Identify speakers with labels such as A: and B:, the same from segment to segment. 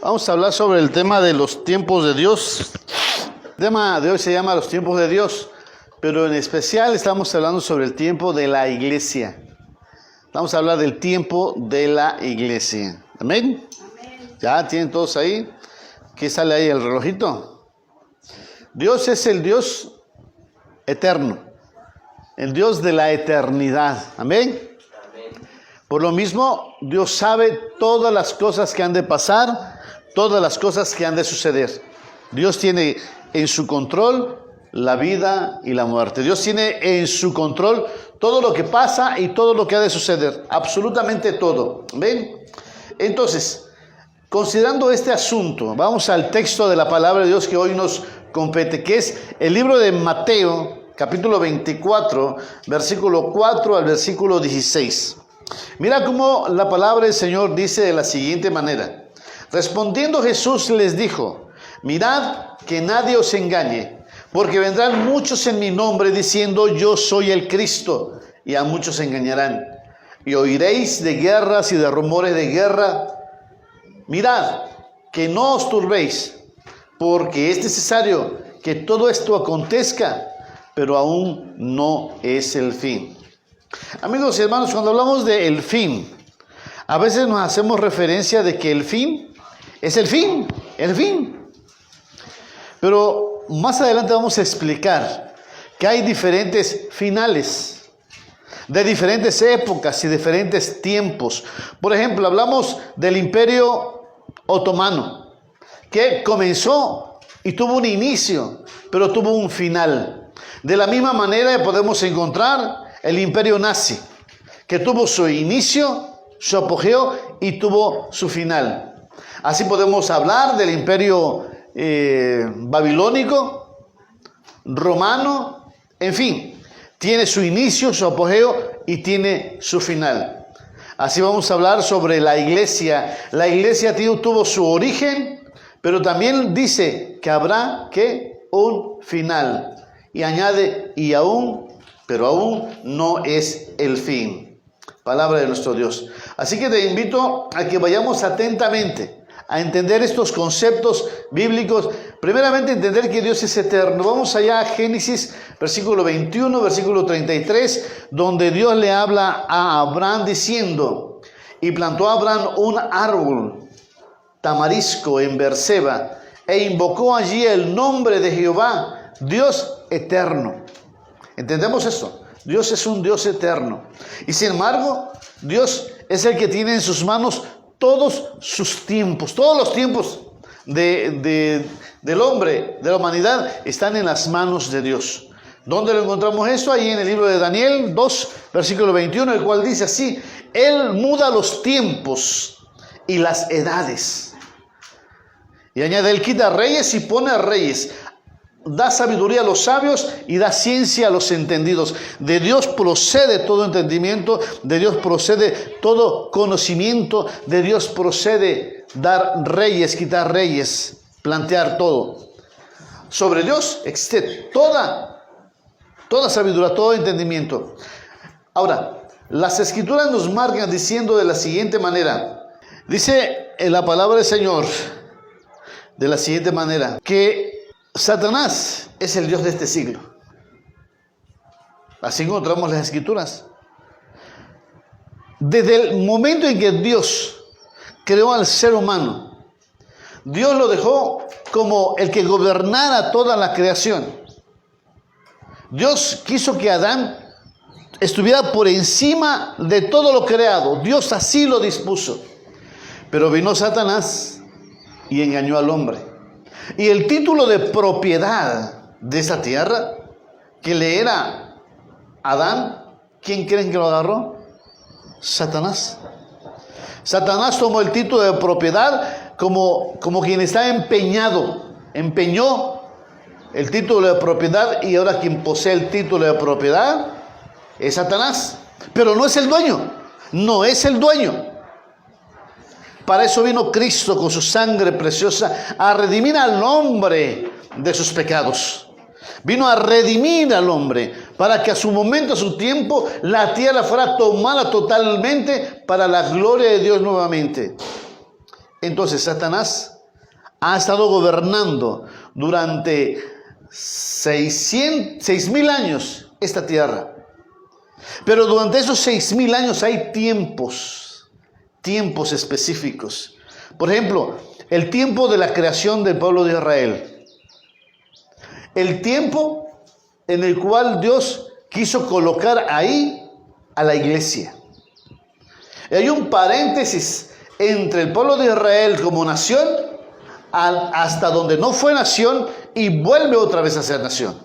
A: Vamos a hablar sobre el tema de los tiempos de Dios. El tema de hoy se llama los tiempos de Dios, pero en especial estamos hablando sobre el tiempo de la iglesia. Vamos a hablar del tiempo de la iglesia. ¿Amén? Amén. ¿Ya tienen todos ahí? ¿Qué sale ahí el relojito? Dios es el Dios eterno, el Dios de la eternidad. ¿Amén? Por lo mismo, Dios sabe todas las cosas que han de pasar, todas las cosas que han de suceder. Dios tiene en su control la vida y la muerte. Dios tiene en su control todo lo que pasa y todo lo que ha de suceder. Absolutamente todo. ¿Ven? Entonces, considerando este asunto, vamos al texto de la palabra de Dios que hoy nos compete, que es el libro de Mateo, capítulo 24, versículo 4 al versículo 16. Mira cómo la palabra del Señor dice de la siguiente manera. Respondiendo Jesús les dijo: mirad que nadie os engañe, porque vendrán muchos en mi nombre diciendo yo soy el Cristo, y a muchos engañarán. Y oiréis de guerras y de rumores de guerra. Mirad que no os turbéis, porque es necesario que todo esto acontezca, pero aún no es el fin. Amigos y hermanos, cuando hablamos de el fin, a veces nos hacemos referencia de que el fin es el fin. Pero más adelante vamos a explicar que hay diferentes finales, de diferentes épocas y diferentes tiempos. Por ejemplo, hablamos del Imperio Otomano, que comenzó y tuvo un inicio, pero tuvo un final. De la misma manera podemos encontrar el Imperio Nazi, que tuvo su inicio, su apogeo y tuvo su final. Así podemos hablar del Imperio babilónico, romano, en fin, tiene su inicio, su apogeo y tiene su final. Así vamos a hablar sobre la iglesia. La iglesia tuvo su origen, pero también dice que habrá un final. Y añade, pero aún no es el fin. Palabra de nuestro Dios. Así que te invito a que vayamos atentamente a entender estos conceptos bíblicos. Primeramente, entender que Dios es eterno. Vamos allá a Génesis, versículo 21, versículo 33, donde Dios le habla a Abraham diciendo: y plantó Abraham un árbol tamarisco en Berseba, e invocó allí el nombre de Jehová, Dios eterno. ¿Entendemos esto? Dios es un Dios eterno. Y sin embargo, Dios es el que tiene en sus manos todos sus tiempos. Todos los tiempos del hombre, de la humanidad, están en las manos de Dios. ¿Dónde lo encontramos esto? Ahí en el libro de Daniel 2, versículo 21, el cual dice así: Él muda los tiempos y las edades. Y añade: Él quita reyes y pone a reyes. Da sabiduría a los sabios y da ciencia a los entendidos. De Dios procede todo entendimiento, de Dios procede todo conocimiento, de Dios procede dar reyes, quitar reyes, plantear todo. Sobre Dios existe toda sabiduría, todo entendimiento. Ahora, las escrituras nos marcan diciendo de la siguiente manera. Dice en la palabra del Señor de la siguiente manera, que Satanás es el Dios de este siglo. Así encontramos las escrituras. Desde el momento en que Dios creó al ser humano, Dios lo dejó como el que gobernara toda la creación. Dios quiso que Adán estuviera por encima de todo lo creado. Dios así lo dispuso. Pero vino Satanás y engañó al hombre. Y el título de propiedad de esa tierra que le era a Adán, ¿quién creen que lo agarró? Satanás. Satanás tomó el título de propiedad como quien está empeñado. Empeñó el título de propiedad, y ahora quien posee el título de propiedad es Satanás. Pero no es el dueño. No es el dueño. Para eso vino Cristo con su sangre preciosa a redimir al hombre de sus pecados. Vino a redimir al hombre para que a su momento, a su tiempo, la tierra fuera tomada totalmente para la gloria de Dios nuevamente. Entonces Satanás ha estado gobernando durante 6.000 años esta tierra. Pero durante esos 6.000 años hay tiempos específicos. Por ejemplo, el tiempo de la creación del pueblo de Israel. El tiempo en el cual Dios quiso colocar ahí a la iglesia. Y hay un paréntesis entre el pueblo de Israel como nación hasta donde no fue nación y vuelve otra vez a ser nación.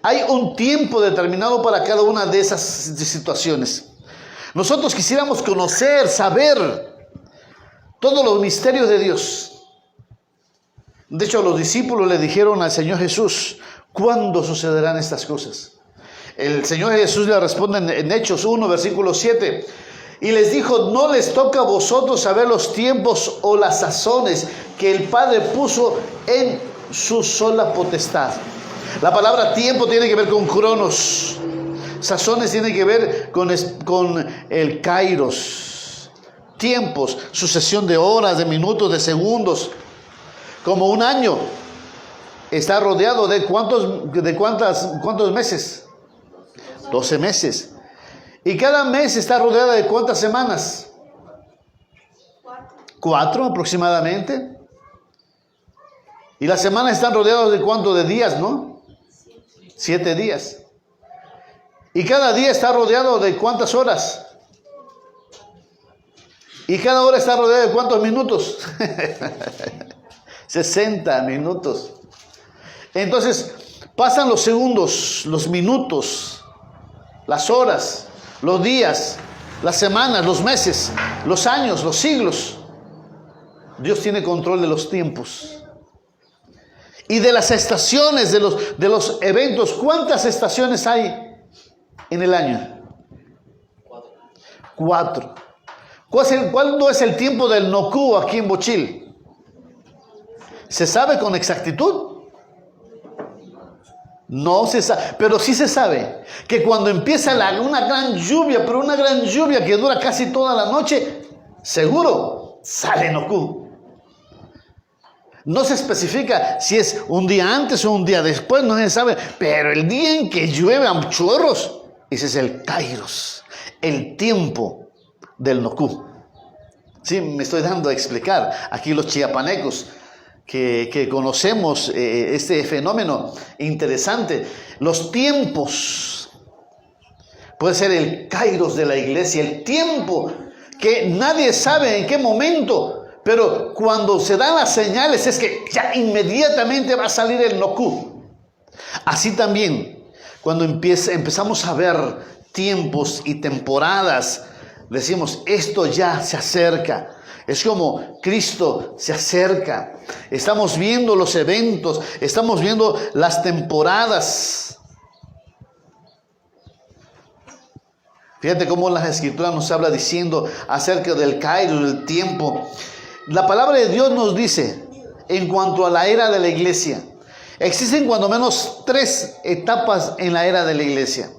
A: Hay un tiempo determinado para cada una de esas situaciones. Nosotros quisiéramos conocer, saber todos los misterios de Dios. De hecho, los discípulos le dijeron al Señor Jesús, ¿cuándo sucederán estas cosas? El Señor Jesús le responde en Hechos 1, versículo 7. Y les dijo, no les toca a vosotros saber los tiempos o las sazones que el Padre puso en su sola potestad. La palabra tiempo tiene que ver con cronos. Sazones tiene que ver con el kairos. Tiempos, sucesión de horas, de minutos, de segundos. Como un año está rodeado de ¿cuántos meses? 12 meses. ¿Y cada mes está rodeada de cuántas semanas? 4 aproximadamente. Y las semanas están rodeadas de ¿cuánto? De días, ¿no? 7 días. Y cada día está rodeado de ¿cuántas horas? Y cada hora está rodeada de ¿cuántos minutos? 60 minutos. Entonces, pasan los segundos, los minutos, las horas, los días, las semanas, los meses, los años, los siglos. Dios tiene control de los tiempos. Y de las estaciones, de los eventos. ¿Cuántas estaciones hay en el año? 4. ¿Cuándo es el tiempo del Nokú aquí en Bochil? ¿Se sabe con exactitud? No se sabe, pero sí se sabe que cuando empieza una gran lluvia, pero una gran lluvia que dura casi toda la noche, seguro sale Nokú. No se especifica si es un día antes o un día después, no se sabe, pero el día en que llueve a chorros, ese es el kairos, el tiempo del Nokú. Sí, me estoy dando a explicar. Aquí los chiapanecos que conocemos este fenómeno interesante, los tiempos, puede ser el kairos de la iglesia, el tiempo que nadie sabe en qué momento, pero cuando se dan las señales es que ya inmediatamente va a salir el Nokú. Así también, cuando empezamos a ver tiempos y temporadas, decimos, esto ya se acerca. Es como Cristo se acerca. Estamos viendo los eventos, estamos viendo las temporadas. Fíjate cómo la Escritura nos habla diciendo acerca del kairos, del tiempo. La palabra de Dios nos dice, en cuanto a la era de la iglesia, existen cuando menos 3 etapas en la era de la iglesia.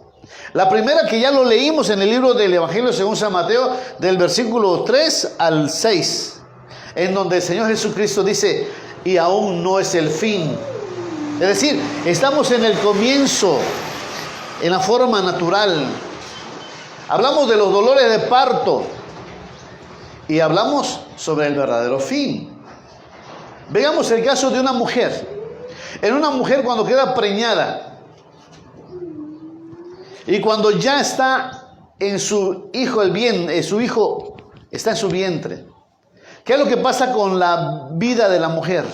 A: La primera, que ya lo leímos en el libro del Evangelio según San Mateo, del versículo 3 al 6, en donde el Señor Jesucristo dice, y aún no es el fin. Es decir, estamos en el comienzo, en la forma natural. Hablamos de los dolores de parto y hablamos sobre el verdadero fin. Veamos el caso de una mujer. En una mujer cuando queda preñada, y cuando ya está en su hijo, su hijo está en su vientre. ¿Qué es lo que pasa con la vida de la mujer?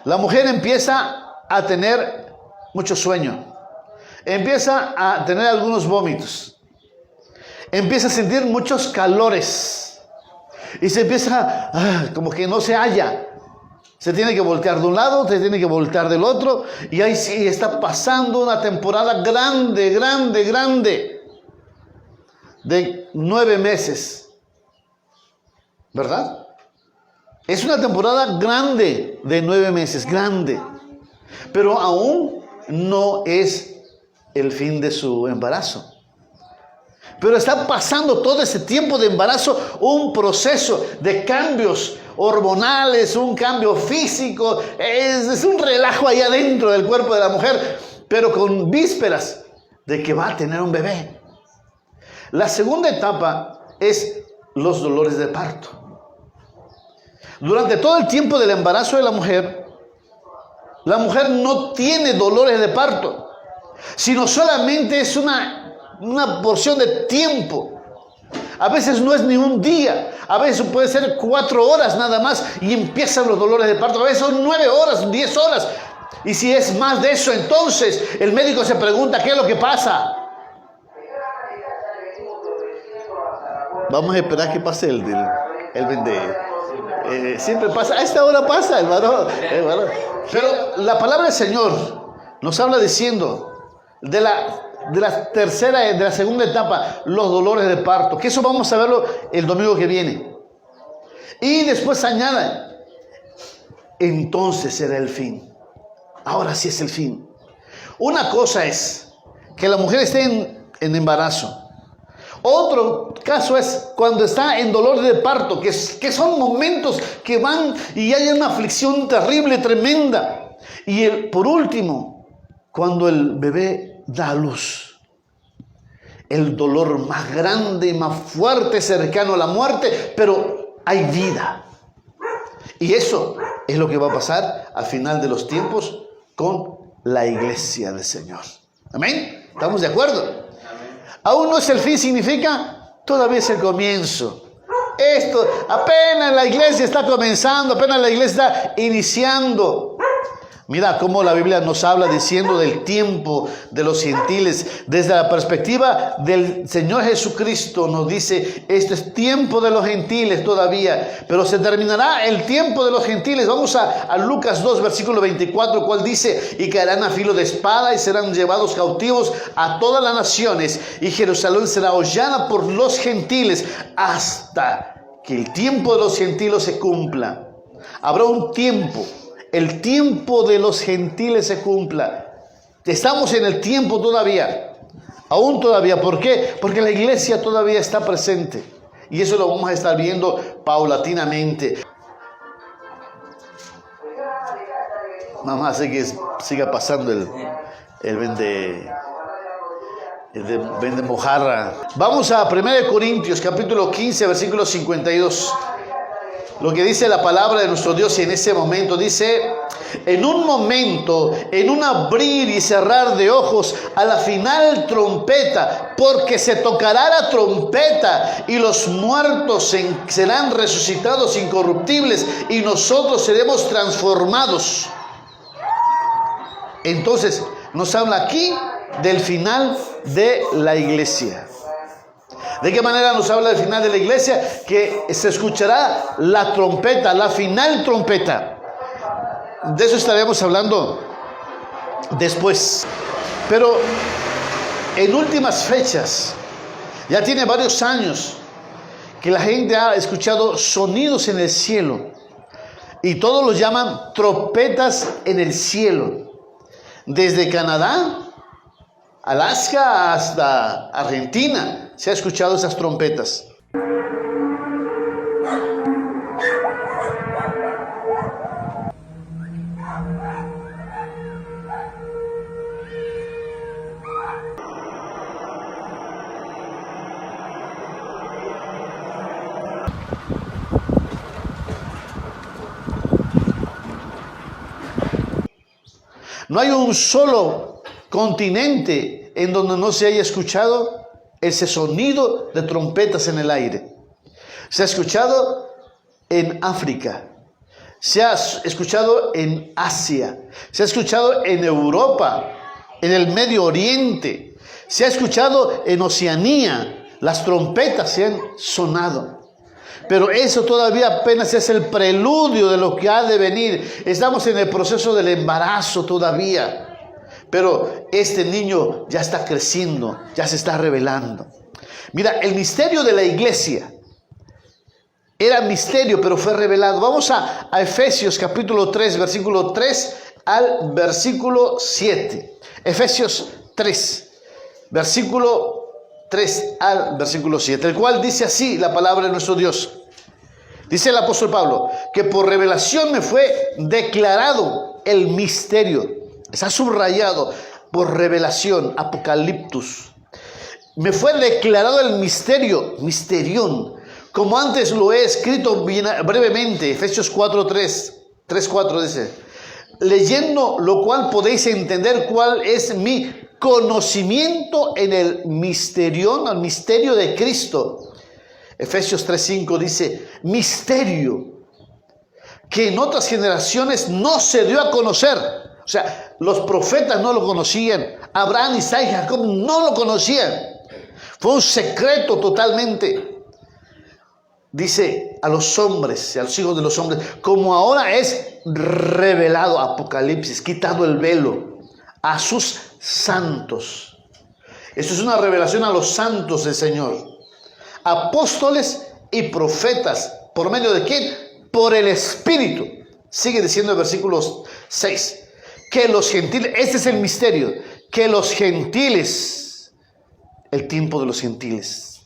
A: La mujer empieza a tener mucho sueño. Empieza a tener algunos vómitos. Empieza a sentir muchos calores. Y se empieza, como que no se halla. Se tiene que voltear de un lado, se tiene que voltear del otro. Y ahí sí está pasando una temporada grande, de 9 meses. ¿Verdad? Es una temporada grande de 9 meses, grande. Pero aún no es el fin de su embarazo. pero está pasando todo ese tiempo de embarazo un proceso de cambios hormonales, un cambio físico, es un relajo ahí adentro del cuerpo de la mujer, pero con vísperas de que va a tener un bebé. La segunda etapa es los dolores de parto. Durante todo el tiempo del embarazo de la mujer no tiene dolores de parto, sino solamente es una porción de tiempo. A veces no es ni un día, a veces puede ser 4 horas nada más y empiezan los dolores de parto. A veces son 9 horas, 10 horas. Y si es más de eso, entonces el médico se pregunta, ¿qué es lo que pasa? Vamos a esperar que pase el vende. Siempre pasa, a esta hora pasa el varón. Pero la palabra del Señor nos habla diciendo de la segunda etapa, los dolores de parto, que eso vamos a verlo el domingo que viene. Y después añada, entonces será el fin. Ahora sí es el fin. Una cosa es que la mujer esté en embarazo. Otro caso es cuando está en dolor de parto, que son momentos que van y hay una aflicción terrible, tremenda. Y por último, cuando el bebé da a luz. El dolor más grande y más fuerte, cercano a la muerte, pero hay vida. Y eso es lo que va a pasar al final de los tiempos con la iglesia del Señor. ¿Amén? ¿Estamos de acuerdo? Aún no es el fin, significa todavía es el comienzo. Esto, apenas la iglesia está comenzando, apenas la iglesia está iniciando. Mira cómo la Biblia nos habla diciendo del tiempo de los gentiles. Desde la perspectiva del Señor Jesucristo nos dice, este es tiempo de los gentiles todavía, pero se terminará el tiempo de los gentiles. Vamos a Lucas 2, versículo 24, cual dice, y caerán a filo de espada y serán llevados cautivos a todas las naciones, y Jerusalén será hollada por los gentiles hasta que el tiempo de los gentiles se cumpla. Habrá un tiempo. El tiempo de los gentiles se cumpla. Estamos en el tiempo todavía. Aún todavía. ¿Por qué? Porque la iglesia todavía está presente. Y eso lo vamos a estar viendo paulatinamente. Mamá, hace que siga pasando el vende mojarra. Vamos a 1 Corintios capítulo 15, versículo 52. Lo que dice la palabra de nuestro Dios en ese momento, dice, en un momento, en un abrir y cerrar de ojos, a la final trompeta, porque se tocará la trompeta y los muertos serán resucitados incorruptibles y nosotros seremos transformados. Entonces, nos habla aquí del final de la iglesia. ¿De qué manera nos habla del final de la iglesia? Que se escuchará la trompeta, la final trompeta. De eso estaremos hablando después. Pero en últimas fechas, ya tiene varios años que la gente ha escuchado sonidos en el cielo. Y todos los llaman trompetas en el cielo. Desde Canadá, Alaska hasta Argentina se ha escuchado esas trompetas. No hay un solo continente en donde no se haya escuchado ese sonido de trompetas en el aire. Se ha escuchado en África, se ha escuchado en Asia, se ha escuchado en Europa, en el Medio Oriente, se ha escuchado en Oceanía. Las trompetas se han sonado. Pero eso todavía apenas es el preludio de lo que ha de venir. Estamos en el proceso del embarazo todavía. Pero este niño ya está creciendo, ya se está revelando. Mira, el misterio de la iglesia era misterio, pero fue revelado. Vamos a Efesios capítulo 3, versículo 3 al versículo 7. Efesios 3, versículo 3 al versículo 7, el cual dice así la palabra de nuestro Dios. Dice el apóstol Pablo, que por revelación me fue declarado el misterio. Está subrayado, por revelación, apocaliptus. Me fue declarado el misterio, misterión, como antes lo he escrito brevemente, Efesios 3:4 dice, leyendo lo cual podéis entender cuál es mi conocimiento en el misterio, al misterio de Cristo. Efesios 3:5 dice, misterio que en otras generaciones no se dio a conocer. O sea, los profetas no lo conocían, Abraham, Isaac y Jacob no lo conocían. Fue un secreto totalmente. Dice a los hombres, a los hijos de los hombres, como ahora es revelado, Apocalipsis, quitado el velo, a sus santos. Esto es una revelación a los santos del Señor. Apóstoles y profetas, ¿por medio de quién? Por el Espíritu. Sigue diciendo el versículo 6, que los gentiles, este es el misterio, que los gentiles, el tiempo de los gentiles,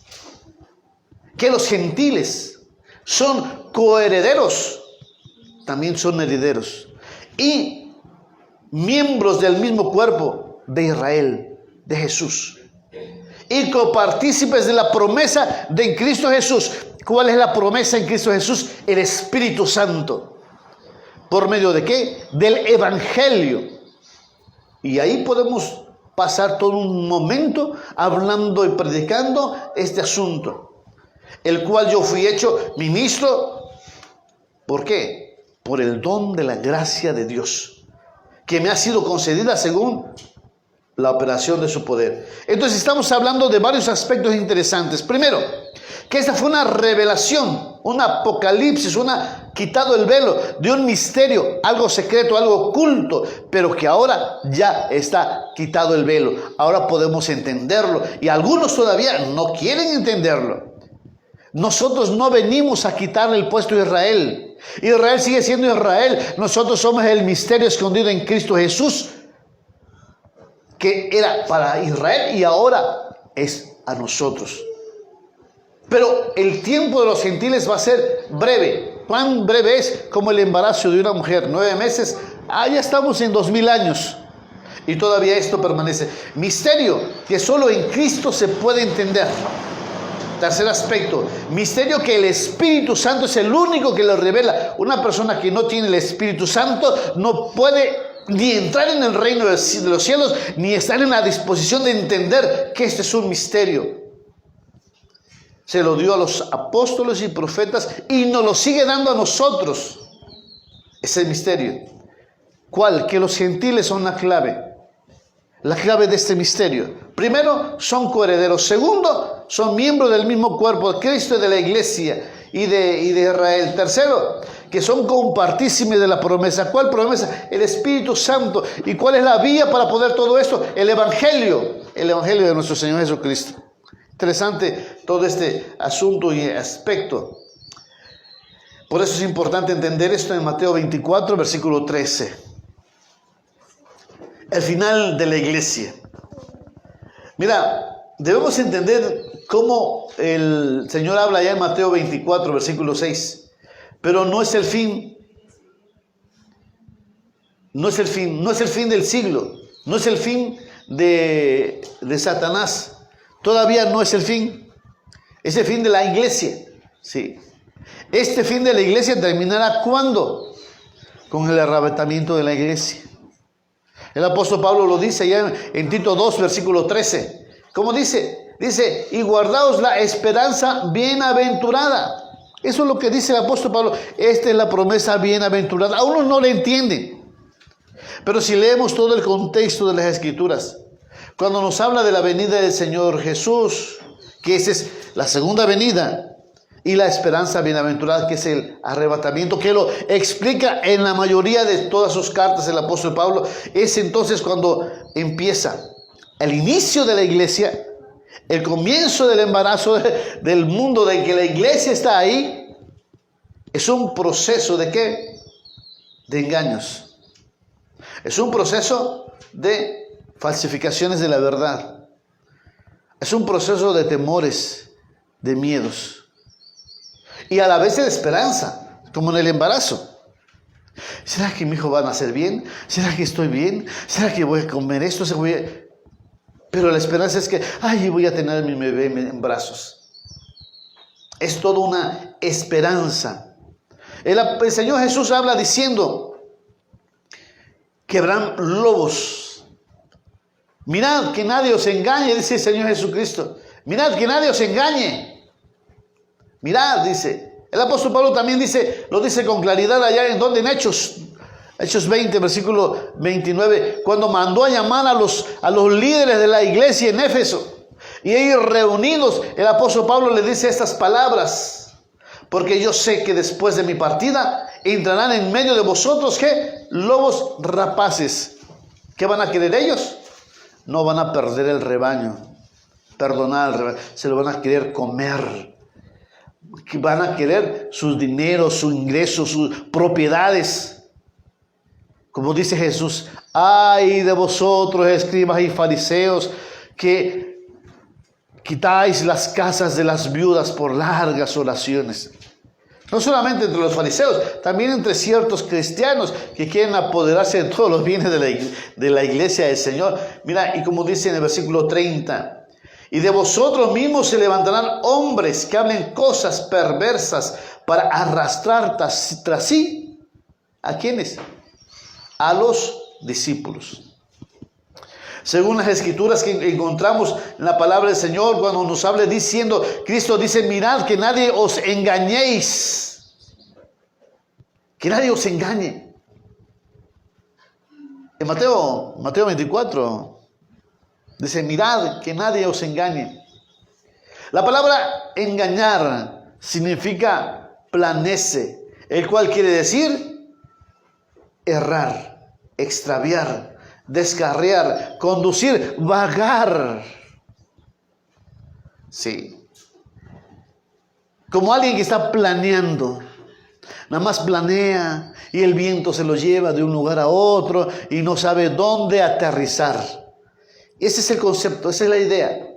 A: que los gentiles son coherederos, también son herederos, y miembros del mismo cuerpo de Israel, de Jesús, y copartícipes de la promesa de Cristo Jesús. ¿Cuál es la promesa en Cristo Jesús? El Espíritu Santo. ¿Por medio de qué? Del Evangelio. Y ahí podemos pasar todo un momento hablando y predicando este asunto, el cual yo fui hecho ministro. ¿Por qué? Por el don de la gracia de Dios, que me ha sido concedida según la operación de su poder. Entonces estamos hablando de varios aspectos interesantes. Primero, que esta fue una revelación, un apocalipsis, quitado el velo de un misterio, algo secreto, algo oculto, pero que ahora ya está quitado el velo. Ahora podemos entenderlo, y algunos todavía no quieren entenderlo. Nosotros no venimos a quitarle el puesto a Israel. Israel sigue siendo Israel. Nosotros somos el misterio escondido en Cristo Jesús, que era para Israel y ahora es a nosotros. Pero el tiempo de los gentiles va a ser breve. ¿Cuán breve es? Como el embarazo de una mujer, 9 meses. Ya estamos en 2000 años. Y todavía esto permanece. Misterio que solo en Cristo se puede entender. Tercer aspecto. Misterio que el Espíritu Santo es el único que lo revela. Una persona que no tiene el Espíritu Santo no puede ni entrar en el reino de los cielos, ni estar en la disposición de entender que este es un misterio. Se lo dio a los apóstoles y profetas y nos lo sigue dando a nosotros. Ese misterio. ¿Cuál? Que los gentiles son la clave de este misterio. Primero, son coherederos. Segundo, son miembros del mismo cuerpo de Cristo y de la iglesia y de Israel. Tercero, que son compartícimes de la promesa. ¿Cuál promesa? El Espíritu Santo. ¿Y cuál es la vía para poder todo esto? El Evangelio de nuestro Señor Jesucristo. Interesante todo este asunto y aspecto. Por eso es importante entender esto en Mateo 24, versículo 13. El final de la iglesia. Mira, debemos entender cómo el Señor habla ya en Mateo 24, versículo 6. Pero no es el fin. No es el fin del siglo. No es el fin de Satanás. Todavía no es el fin. Es el fin de la iglesia. Sí. Este fin de la iglesia terminará ¿cuándo? Con el arrebatamiento de la iglesia. El apóstol Pablo lo dice ya en Tito 2, versículo 13. ¿Cómo dice? Dice, y guardaos la esperanza bienaventurada. Eso es lo que dice el apóstol Pablo. Esta es la promesa bienaventurada. A unos no le entienden. Pero si leemos todo el contexto de las Escrituras, cuando nos habla de la venida del Señor Jesús, que esa es la segunda venida, y la esperanza bienaventurada, que es el arrebatamiento, que lo explica en la mayoría de todas sus cartas el apóstol Pablo, es entonces cuando empieza el inicio de la iglesia, el comienzo del embarazo del mundo, de que la iglesia está ahí. Es un proceso de ¿qué? De engaños. Es un proceso de falsificaciones de la verdad. Es un proceso de temores, de miedos. Y a la vez de esperanza, como en el embarazo. ¿Será que mi hijo va a nacer bien? ¿Será que estoy bien? ¿Será que voy a comer esto? Pero la esperanza es que, ay, voy a tener a mi bebé en brazos. Es toda una esperanza. El Señor Jesús habla diciendo que habrán lobos. Mirad que nadie os engañe, dice el Señor Jesucristo. Mirad que nadie os engañe. Mirad, dice. El apóstol Pablo también lo dice con claridad allá en donde, en Hechos 20, versículo 29, cuando mandó a llamar a los líderes de la iglesia en Éfeso. Y ellos reunidos, el apóstol Pablo le dice estas palabras: porque yo sé que después de mi partida entrarán en medio de vosotros, ¿qué? Lobos rapaces. ¿Qué van a querer ellos? No van a perder el rebaño, perdonar al rebaño, se lo van a querer comer. Van a querer sus dineros, sus ingresos, sus propiedades. Como dice Jesús: ay de vosotros, escribas y fariseos, que quitáis las casas de las viudas por largas oraciones. No solamente entre los fariseos, también entre ciertos cristianos que quieren apoderarse de todos los bienes de la iglesia del Señor. Mira, y como dice en el versículo 30, y de vosotros mismos se levantarán hombres que hablen cosas perversas para arrastrar tras sí. ¿A quiénes? A los discípulos. Según las escrituras que encontramos en la palabra del Señor, cuando nos habla diciendo, Cristo dice: mirad que nadie os engañéis. Que nadie os engañe. En Mateo 24 dice: mirad que nadie os engañe. La palabra engañar significa planece, el cual quiere decir errar, extraviar, descarriar, conducir, vagar. Sí. Como alguien que está planeando. Nada más planea y el viento se lo lleva de un lugar a otro y no sabe dónde aterrizar. Ese es el concepto, esa es la idea.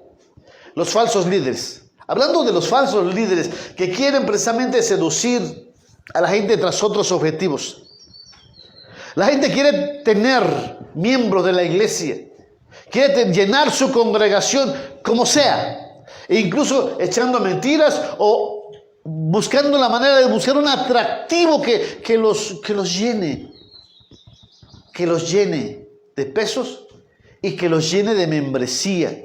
A: Los falsos líderes. Hablando de los falsos líderes que quieren precisamente seducir a la gente tras otros objetivos. La gente quiere tener miembros de la iglesia, quiere llenar su congregación como sea, e incluso echando mentiras o buscando la manera de buscar un atractivo que los llene de pesos y que los llene de membresía.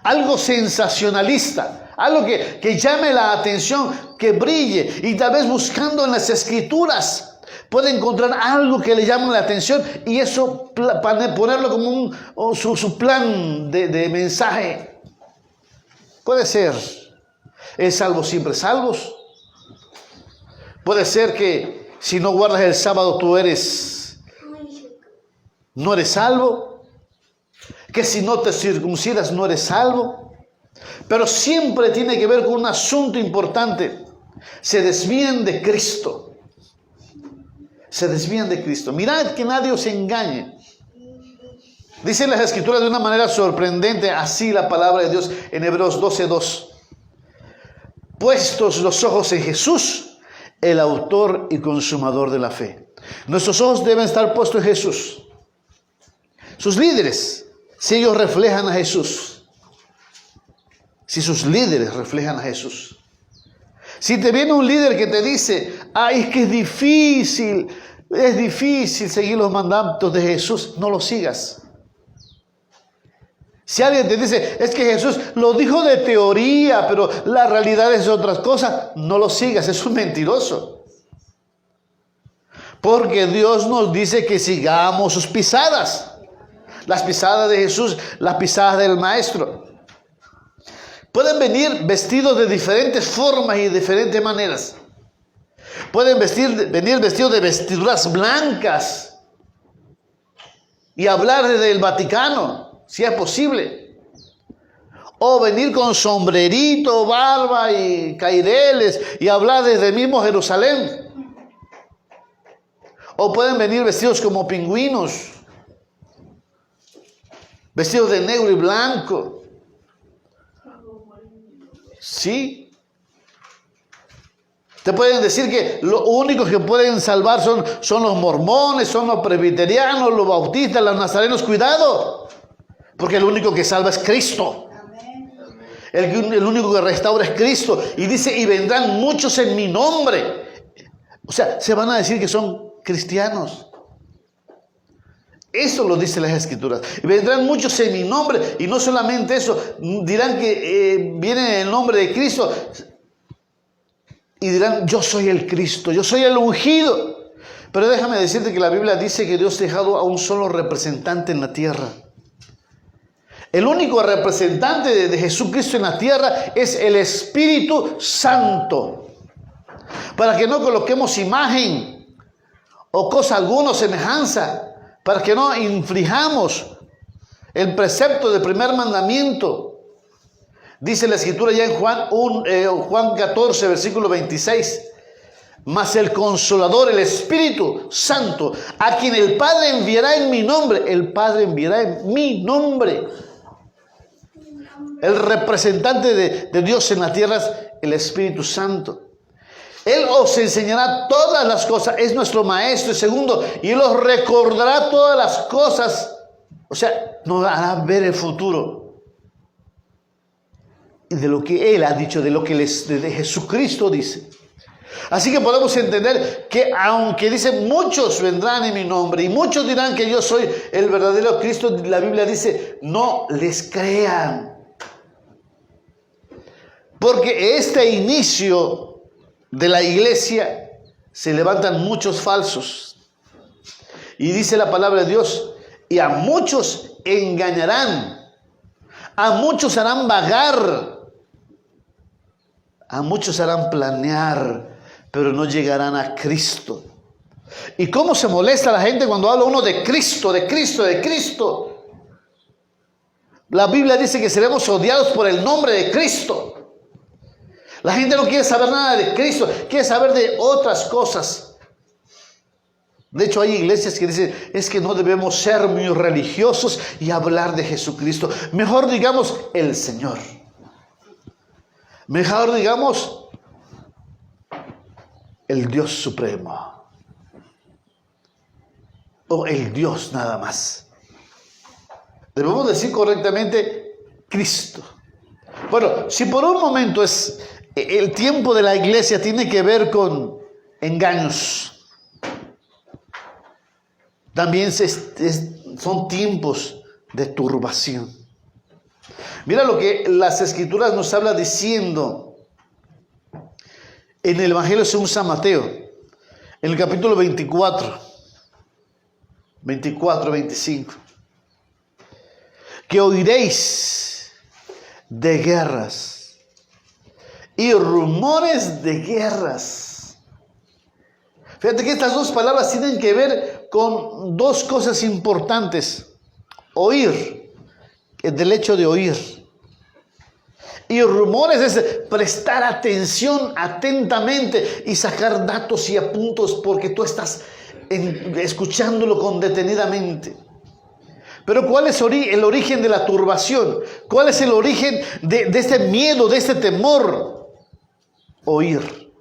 A: Algo sensacionalista, algo que llame la atención, que brille, y tal vez buscando en las escrituras puede encontrar algo que le llame la atención y eso ponerlo como su plan de mensaje. Puede ser, ¿es salvo siempre salvos? Puede ser que si no guardas el sábado no eres salvo. Que si no te circuncidas no eres salvo. Pero siempre tiene que ver con un asunto importante. Se desvían de Cristo. Se desvían de Cristo. Mirad que nadie os engañe. Dice las escrituras de una manera sorprendente, así la palabra de Dios en Hebreos 12:2. Puestos los ojos en Jesús, el autor y consumador de la fe. Nuestros ojos deben estar puestos en Jesús. Sus líderes, si ellos reflejan a Jesús. Si sus líderes reflejan a Jesús. Si te viene un líder que te dice: ay, es que es difícil seguir los mandatos de Jesús, no lo sigas. Si alguien te dice: es que Jesús lo dijo de teoría, pero la realidad es otra cosa, no lo sigas, es un mentiroso. Porque Dios nos dice que sigamos sus pisadas. Las pisadas de Jesús, las pisadas del Maestro. Pueden venir vestidos de diferentes formas y de diferentes maneras. Pueden venir vestidos de vestiduras blancas y hablar desde el Vaticano, si es posible. O venir con sombrerito, barba y caireles y hablar desde el mismo Jerusalén. O pueden venir vestidos como pingüinos, vestidos de negro y blanco. Sí. Te pueden decir que los únicos que pueden salvar son los mormones, son los presbiterianos, los bautistas, los nazarenos. Cuidado, porque el único que salva es Cristo. El único que restaura es Cristo. Y dice, y vendrán muchos en mi nombre. O sea, se van a decir que son cristianos. Eso lo dice las Escrituras. Y vendrán muchos en mi nombre. Y no solamente eso, dirán que vienen en el nombre de Cristo. Y dirán, yo soy el Cristo, yo soy el ungido. Pero déjame decirte que la Biblia dice que Dios ha dejado a un solo representante en la tierra. El único representante de Jesucristo en la tierra es el Espíritu Santo. Para que no coloquemos imagen o cosa alguna o semejanza. Para que no infringamos el precepto del primer mandamiento. Dice la Escritura ya en Juan 14, versículo 26. Mas el Consolador, el Espíritu Santo, a quien el Padre enviará en mi nombre. El Padre enviará en mi nombre. El representante de Dios en la tierra es el Espíritu Santo. Él os enseñará todas las cosas. Es nuestro Maestro. Y segundo, y Él os recordará todas las cosas. O sea, nos hará ver el futuro. Y de lo que Él ha dicho, de lo que de Jesucristo dice. Así que podemos entender que aunque dice muchos vendrán en mi nombre y muchos dirán que yo soy el verdadero Cristo, la Biblia dice no les crean. Porque este inicio de la iglesia se levantan muchos falsos. Y dice la palabra de Dios, y a muchos engañarán, a muchos harán vagar, a muchos harán planear, pero no llegarán a Cristo. ¿Y cómo se molesta la gente cuando habla uno de Cristo, de Cristo, de Cristo? La Biblia dice que seremos odiados por el nombre de Cristo. La gente no quiere saber nada de Cristo, quiere saber de otras cosas. De hecho, hay iglesias que dicen, es que no debemos ser muy religiosos y hablar de Jesucristo. Mejor digamos el Señor. Mejor digamos el Dios Supremo. O el Dios nada más. Debemos decir correctamente Cristo. Bueno, si por un momento el tiempo de la iglesia tiene que ver con engaños, también son tiempos de turbación. Mira lo que las Escrituras nos habla diciendo en el Evangelio según San Mateo, en el capítulo 24, 25. Que oiréis de guerras y rumores de guerras. Fíjate que estas dos palabras tienen que ver con dos cosas importantes. Oír, del hecho de oír. Y rumores es prestar atención atentamente y sacar datos y apuntos porque tú estás escuchándolo con detenidamente. Pero ¿cuál es el origen de la turbación? ¿Cuál es el origen de este miedo, de este temor? Oír.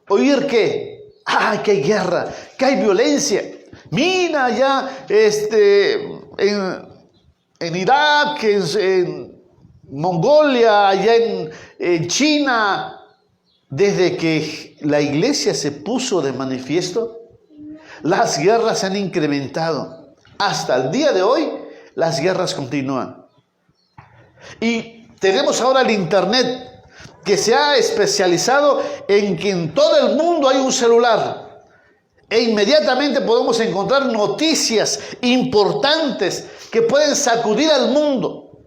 A: ¿Oír qué? ¡Ah, que hay guerra! ¡Que hay violencia! Mira ya en Irak, en Mongolia, allá en China, desde que la iglesia se puso de manifiesto, las guerras se han incrementado. Hasta el día de hoy, las guerras continúan. Y tenemos ahora el internet, que se ha especializado en que en todo el mundo hay un celular. E inmediatamente podemos encontrar noticias importantes que pueden sacudir al mundo.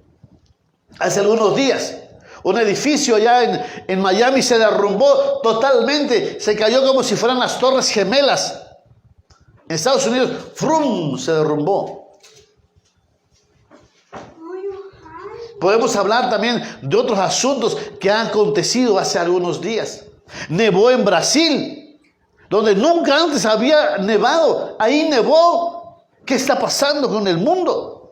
A: Hace algunos días, un edificio allá en Miami se derrumbó totalmente. Se cayó como si fueran las Torres Gemelas. En Estados Unidos, ¡frum!, se derrumbó. Podemos hablar también de otros asuntos que han acontecido hace algunos días. Nevó en Brasil, donde nunca antes había nevado. Ahí nevó. ¿Qué está pasando con el mundo?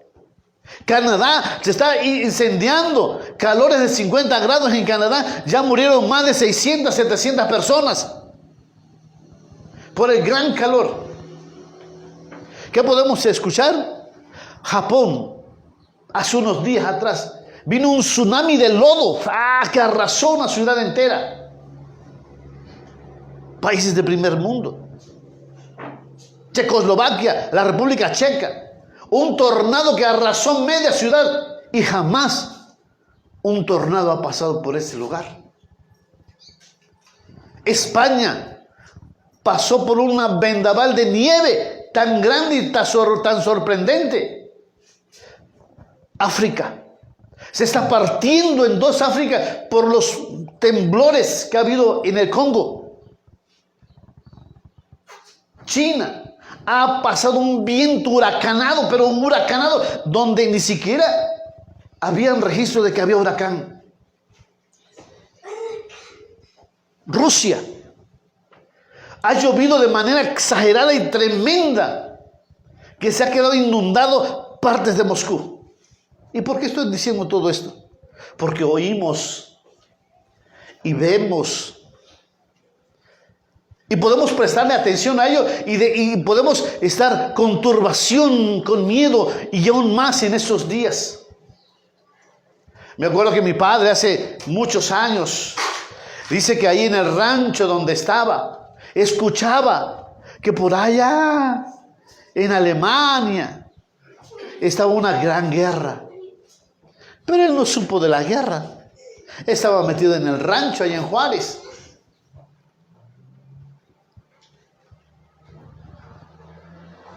A: Canadá se está incendiando. Calores de 50 grados en Canadá. Ya murieron más de 600, 700 personas por el gran calor. ¿Qué podemos escuchar? Japón, hace unos días atrás, vino un tsunami de lodo que arrasó una ciudad entera. Países de primer mundo. Checoslovaquia, la República Checa. Un tornado que arrasó media ciudad y jamás un tornado ha pasado por ese lugar. España pasó por una vendaval de nieve tan grande y tan sorprendente. África se está partiendo en dos, África, por los temblores que ha habido en el Congo. China ha pasado un viento huracanado, pero un huracanado donde ni siquiera habían registro de que había huracán. Rusia ha llovido de manera exagerada y tremenda, que se ha quedado inundado partes de Moscú. ¿Y por qué estoy diciendo todo esto? Porque oímos y vemos y podemos prestarle atención a ello y podemos estar con turbación, con miedo y aún más en estos días. Me acuerdo que mi padre hace muchos años dice que ahí en el rancho donde estaba, escuchaba que por allá en Alemania estaba una gran guerra. Pero él no supo de la guerra. Estaba metido en el rancho allá en Juárez.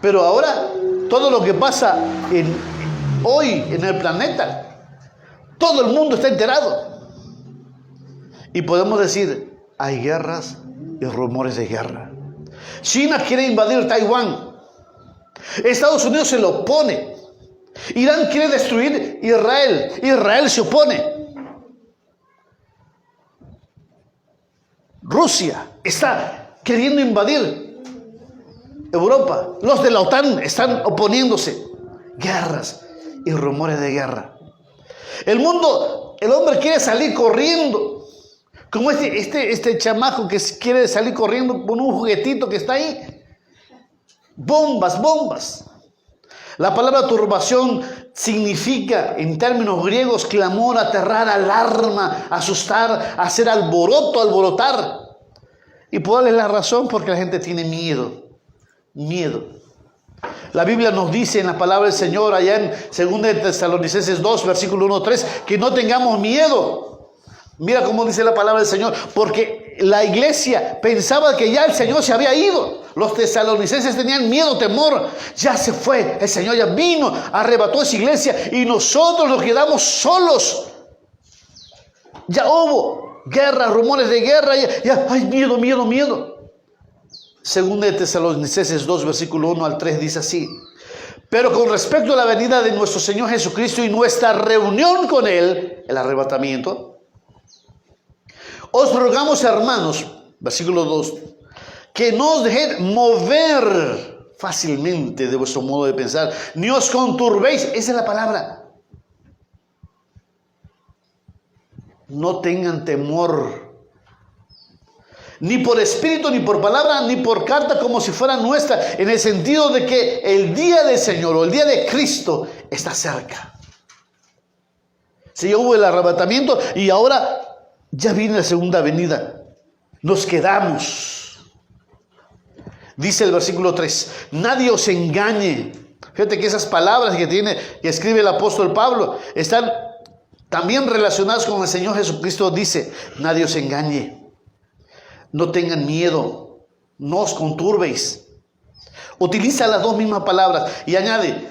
A: Pero ahora, todo lo que pasa hoy en el planeta, todo el mundo está enterado. Y podemos decir, hay guerras y rumores de guerra. China quiere invadir Taiwán. Estados Unidos se lo opone. Irán quiere destruir Israel. Israel se opone. Rusia está queriendo invadir Europa. Los de la OTAN están oponiéndose. Guerras y rumores de guerra. El mundo, el hombre quiere salir corriendo. Como este chamaco que quiere salir corriendo con un juguetito que está ahí. Bombas. La palabra turbación significa, en términos griegos, clamor, aterrar, alarma, asustar, hacer alborotar. Y puedo darles la razón porque la gente tiene miedo. La Biblia nos dice en la palabra del Señor, allá en 2 Tesalonicenses 2, versículo 1-3, que no tengamos miedo. Mira cómo dice la palabra del Señor, porque la iglesia pensaba que ya el Señor se había ido. Los tesalonicenses tenían miedo, temor. Ya se fue, el Señor ya vino, arrebató esa iglesia y nosotros nos quedamos solos. Ya hubo guerra, rumores de guerra, ya hay miedo. 2 Tesalonicenses 2, versículo 1-3 dice así: pero con respecto a la venida de nuestro Señor Jesucristo y nuestra reunión con Él, el arrebatamiento, os rogamos, hermanos, versículo 2, que no os dejéis mover fácilmente de vuestro modo de pensar, ni os conturbéis. Esa es la palabra. No tengan temor, ni por espíritu, ni por palabra, ni por carta, como si fuera nuestra, en el sentido de que el día del Señor o el día de Cristo está cerca. Si ya hubo el arrebatamiento y ahora ya viene la segunda venida. Nos quedamos. Dice el versículo 3: nadie os engañe. Fíjate que esas palabras que escribe el apóstol Pablo están también relacionadas con el Señor Jesucristo. Dice: nadie os engañe. No tengan miedo. No os conturbéis. Utiliza las dos mismas palabras y añade: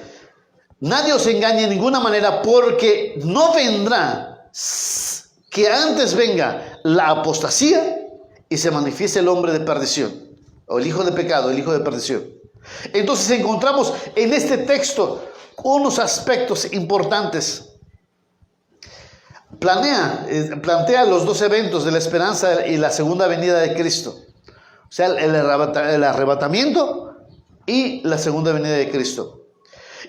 A: nadie os engañe de ninguna manera, porque no vendrá que antes venga la apostasía y se manifieste el hombre de perdición, o el hijo de pecado, el hijo de perdición. Entonces encontramos en este texto unos aspectos importantes. Plantea los dos eventos de la esperanza y la segunda venida de Cristo. O sea, el arrebatamiento y la segunda venida de Cristo.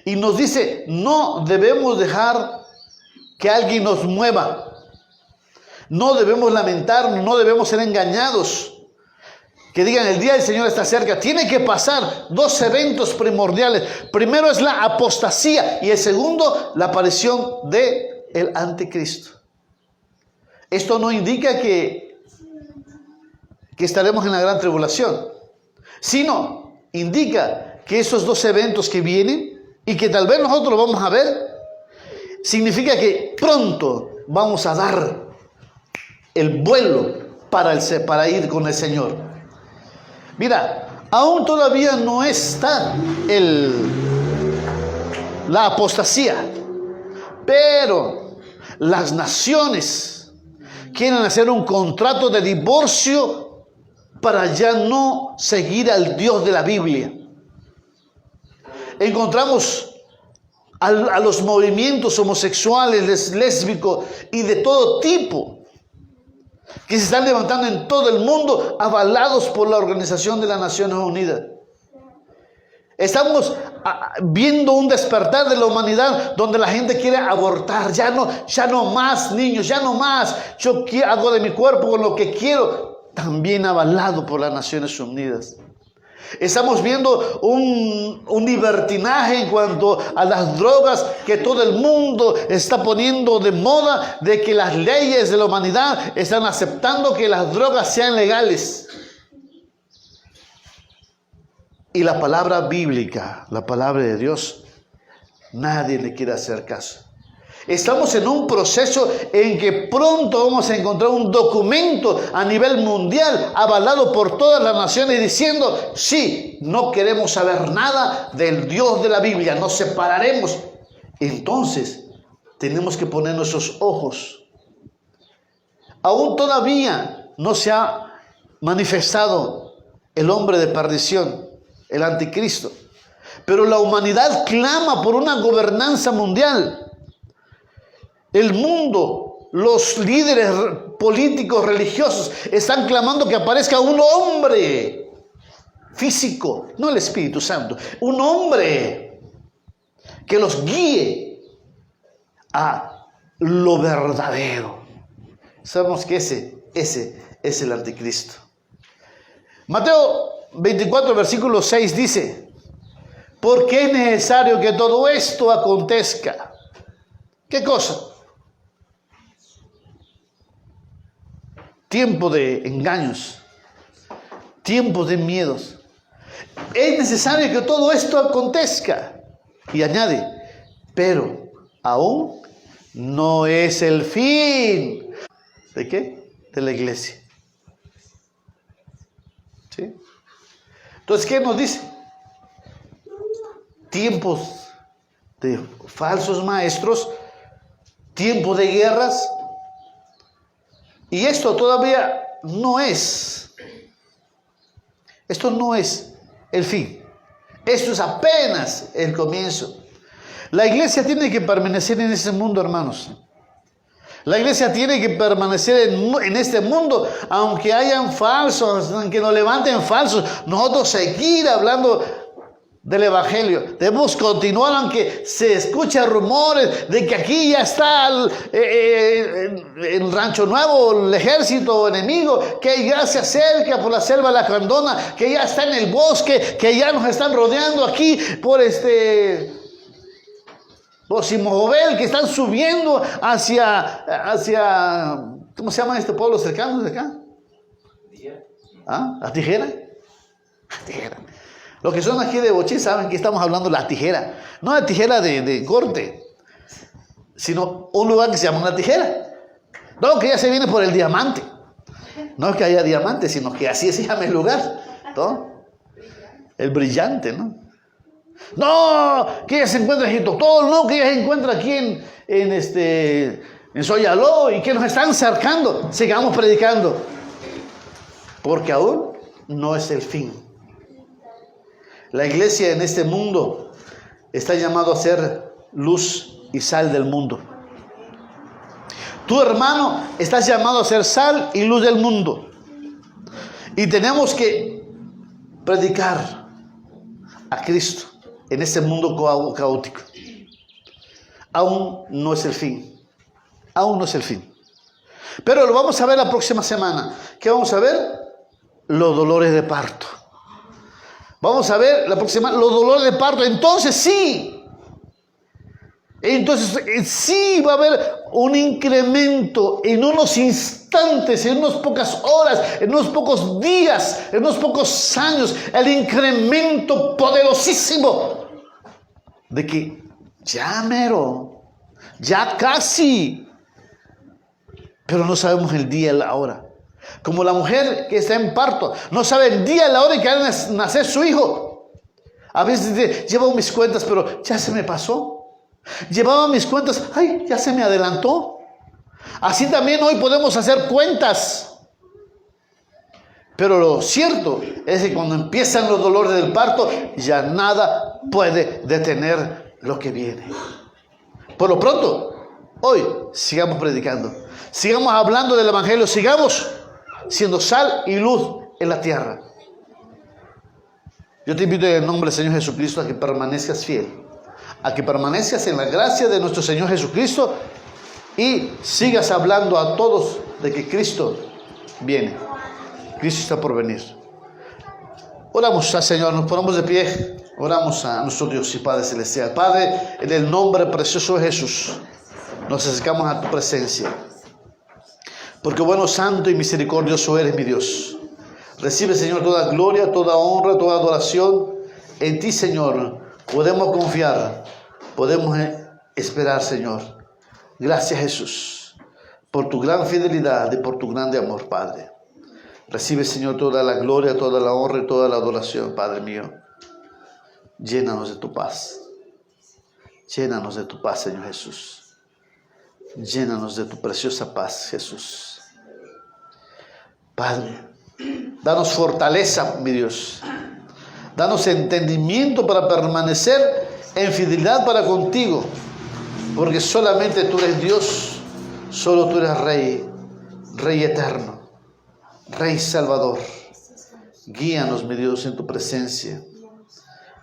A: Y nos dice, no debemos dejar que alguien nos mueva. No debemos lamentarnos, no debemos ser engañados. Que digan, el día del Señor está cerca. Tiene que pasar dos eventos primordiales. Primero es la apostasía y el segundo, la aparición del anticristo. Esto no indica que estaremos en la gran tribulación, sino indica que esos dos eventos que vienen y que tal vez nosotros lo vamos a ver, significa que pronto vamos a dar el vuelo para ir con el Señor. Mira, aún todavía no está la apostasía, pero las naciones quieren hacer un contrato de divorcio para ya no seguir al Dios de la Biblia. Encontramos a los movimientos homosexuales, lésbicos y de todo tipo que se están levantando en todo el mundo, avalados por la Organización de las Naciones Unidas. Estamos viendo un despertar de la humanidad donde la gente quiere abortar. Ya no más niños, ya no más. Yo hago de mi cuerpo con lo que quiero. También avalado por las Naciones Unidas. Estamos viendo un libertinaje en cuanto a las drogas que todo el mundo está poniendo de moda, de que las leyes de la humanidad están aceptando que las drogas sean legales. Y la palabra bíblica, la palabra de Dios, nadie le quiere hacer caso. Estamos en un proceso en que pronto vamos a encontrar un documento a nivel mundial avalado por todas las naciones diciendo, sí, no queremos saber nada del Dios de la Biblia, nos separaremos. Entonces, tenemos que poner nuestros ojos. Aún todavía no se ha manifestado el hombre de perdición, el anticristo. Pero la humanidad clama por una gobernanza mundial. El mundo, los líderes políticos, religiosos, están clamando que aparezca un hombre físico, no el Espíritu Santo, un hombre que los guíe a lo verdadero. Sabemos que ese es el anticristo. Mateo 24, versículo 6 dice, ¿por qué es necesario que todo esto acontezca? ¿Qué cosa? Tiempo de engaños, tiempo de miedos. Es necesario que todo esto acontezca. Y añade, pero aún no es el fin. ¿De qué? De la iglesia. ¿Sí? Entonces, ¿qué nos dice? Tiempos de falsos maestros, tiempo de guerras. Y esto todavía no es. Esto no es el fin. Esto es apenas el comienzo. La iglesia tiene que permanecer en ese mundo, hermanos. La iglesia tiene que permanecer en este mundo, aunque hayan falsos, aunque nos levanten falsos. Nosotros seguir hablando del evangelio. Debemos continuar aunque se escuchen rumores de que aquí ya está el Rancho Nuevo, el ejército enemigo, que ya se acerca por la selva lacandona, que ya está en el bosque, que ya nos están rodeando aquí por Simojovel, que están subiendo hacia ¿cómo se llama este pueblo cercano de acá? ¿Ah? ¿La Tijera? La Tijera. Los que son aquí de Bochí saben que estamos hablando de la tijera. No la tijera de corte, sino un lugar que se llama La Tijera. No, que ya se viene por el diamante. No es que haya diamante, sino que así se llama el lugar, ¿no? El brillante, ¿no? No, que ella se encuentra en Jitotol, no, que ella se encuentra aquí en Soyaló y que nos están cercando. Sigamos predicando. Porque aún no es el fin. La iglesia en este mundo está llamado a ser luz y sal del mundo. Tu hermano, estás llamado a ser sal y luz del mundo. Y tenemos que predicar a Cristo. en este mundo caótico. Aún no es el fin. Aún no es el fin. Pero lo vamos a ver la próxima semana. ¿Qué vamos a ver? Los dolores de parto. Vamos a ver la próxima semana los dolores de parto. Entonces sí va a haber un incremento en unos instantes, en unas pocas horas, en unos pocos días, en unos pocos años. El incremento poderosísimo de que ya mero, ya casi, pero no sabemos el día y la hora. Como la mujer que está en parto, no sabe el día y la hora en que va a nacer su hijo. A veces dice, llevo mis cuentas, pero ya se me pasó. Llevaba mis cuentas, ay, ya se me adelantó. Así también hoy podemos hacer cuentas. Pero lo cierto es que cuando empiezan los dolores del parto, ya nada puede detener lo que viene. Por lo pronto, hoy sigamos predicando, sigamos hablando del Evangelio, sigamos siendo sal y luz en la tierra. Yo te invito en el nombre del Señor Jesucristo a que permanezcas fiel, a que permanezcas en la gracia de nuestro Señor Jesucristo y sigas hablando a todos de que Cristo viene. Cristo está por venir. Oramos al Señor, nos ponemos de pie, oramos a nuestro Dios y Padre Celestial. Padre, en el nombre precioso de Jesús, nos acercamos a tu presencia. Porque bueno, santo y misericordioso eres, mi Dios. Recibe, Señor, toda gloria, toda honra, toda adoración. En ti, Señor, podemos confiar, podemos esperar, Señor. Gracias, Jesús, por tu gran fidelidad y por tu grande amor, Padre. Recibe, Señor, toda la gloria, toda la honra y toda la adoración, Padre mío. Llénanos de tu paz. Llénanos de tu paz, Señor Jesús. Llénanos de tu preciosa paz, Jesús. Padre, danos fortaleza, mi Dios. Danos entendimiento para permanecer en fidelidad para contigo. Porque solamente tú eres Dios, solo tú eres Rey, Rey eterno, Rey Salvador. Guíanos, mi Dios, en tu presencia.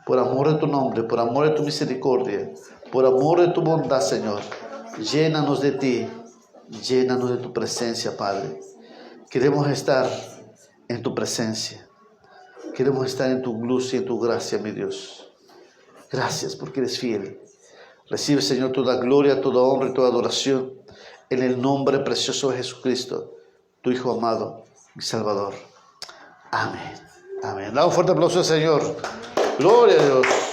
A: Por amor de tu nombre, por amor de tu misericordia, por amor de tu bondad, Señor. Llénanos de ti, llénanos de tu presencia, Padre. Queremos estar en tu presencia. Queremos estar en tu luz y en tu gracia, mi Dios. Gracias porque eres fiel. Recibe, Señor, toda gloria, toda honra y toda adoración en el nombre precioso de Jesucristo, tu Hijo amado y Salvador. Amén. Amén. Da un fuerte aplauso al Señor. Gloria a Dios.